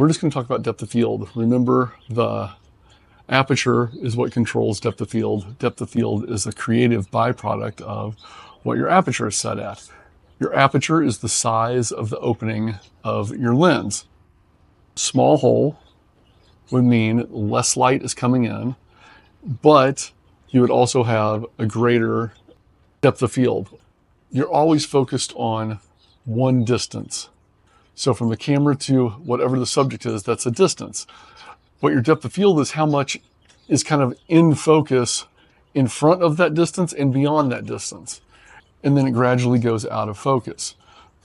We're just going to talk about depth of field. Remember, the aperture is what controls depth of field. Depth of field is a creative byproduct of what your aperture is set at. Your aperture is the size of the opening of your lens. Small hole would mean less light is coming in, but you would also have a greater depth of field. You're always focused on one distance. So from the camera to whatever the subject is, that's a distance. What your depth of field is how much is kind of in focus in front of that distance and beyond that distance. And then it gradually goes out of focus.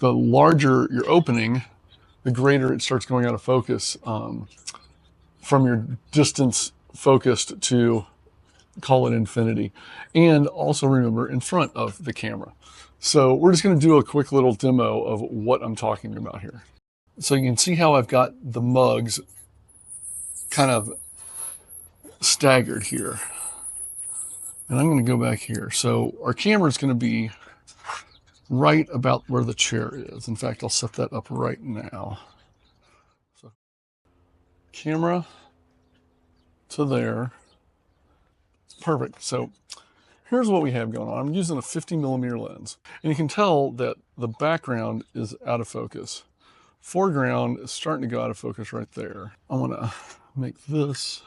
The larger your opening, the greater it starts going out of focus from your distance focused to, call it infinity. And also remember, in front of the camera. So we're just going to do a quick little demo of what I'm talking about here. So you can see how I've got the mugs kind of staggered here. And I'm going to go back here. So our camera is going to be right about where the chair is. In fact, I'll set that up right now. So camera to there. Perfect. So here's what we have going on. I'm using a 50mm lens. And you can tell that the background is out of focus. Foreground is starting to go out of focus right there. I want to make this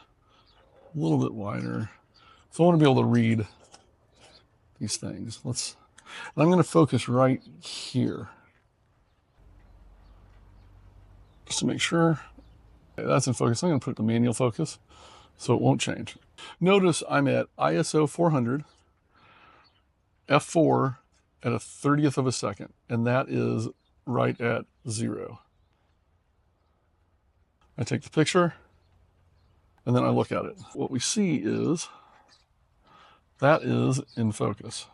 a little bit wider. So I want to be able to read these things. I'm going to focus right here. Just to make sure. Okay, that's in focus. I'm going to put it to manual focus so it won't change. Notice I'm at ISO 400, f4 at a 30th of a second, and that is right at 0. I take the picture, and then I look at it. What we see is that is in focus.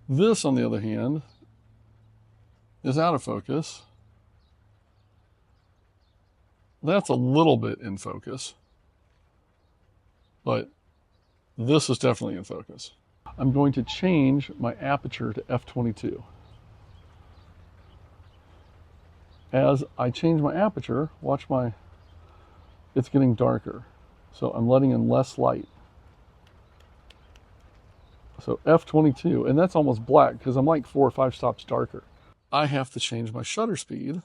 This, on the other hand, is out of focus. That's a little bit in focus, but this is definitely in focus. I'm going to change my aperture to f22. As I change my aperture, watch it's getting darker. So I'm letting in less light. So f22, and that's almost black because I'm like 4 or 5 stops darker. I have to change my shutter speed.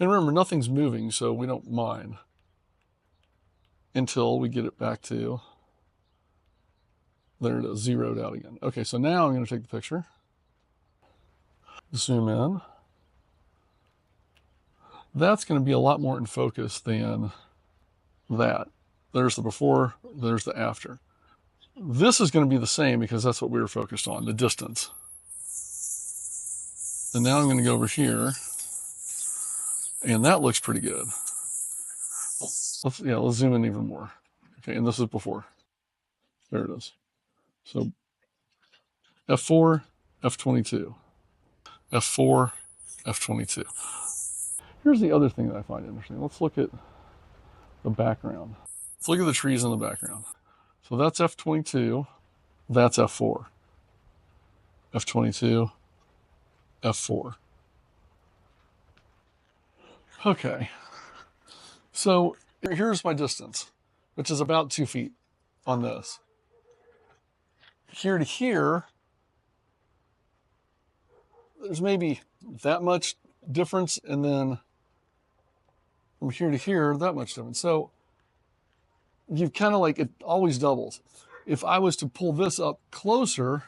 And remember, nothing's moving, so we don't mind until we get it back to, there it is, zeroed out again. Okay, so now I'm going to take the picture, zoom in. That's going to be a lot more in focus than that. There's the before, there's the after. This is going to be the same because that's what we were focused on, the distance. And now I'm going to go over here, and that looks pretty good. Let's zoom in even more. Okay, and this is before. There it is. So f4, f22, f4, f22. Here's the other thing that I find interesting. Let's look at the background. Let's look at the trees in the background. So that's f22, that's f4. f22, f4. Okay, so here's my distance, which is about 2 feet on this. Here to here, there's maybe that much difference, and then from here to here, that much difference. So you've kind of like, it always doubles. If I was to pull this up closer,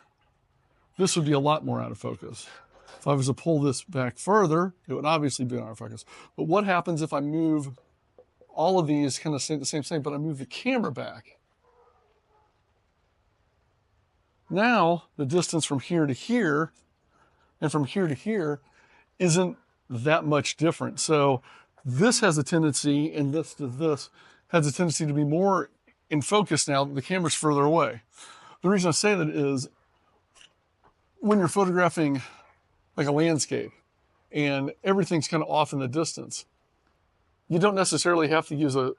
this would be a lot more out of focus. If I was to pull this back further, it would obviously be out of focus. But what happens if I move all of these kind of stay the same, but I move the camera back? Now, the distance from here to here and from here to here isn't that much different. So this has a tendency, and this to this has a tendency to be more in focus now that the camera's further away. The reason I say that is when you're photographing like a landscape and everything's kind of off in the distance, you don't necessarily have to use a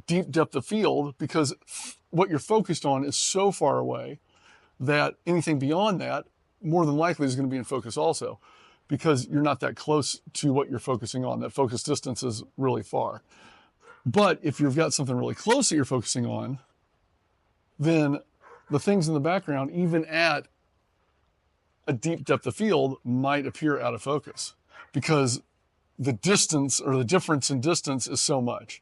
deep depth of field because what you're focused on is so far away that anything beyond that more than likely is going to be in focus also. because you're not that close to what you're focusing on. That focus distance is really far. But if you've got something really close that you're focusing on, then the things in the background, even at a deep depth of field, might appear out of focus because the distance or the difference in distance is so much.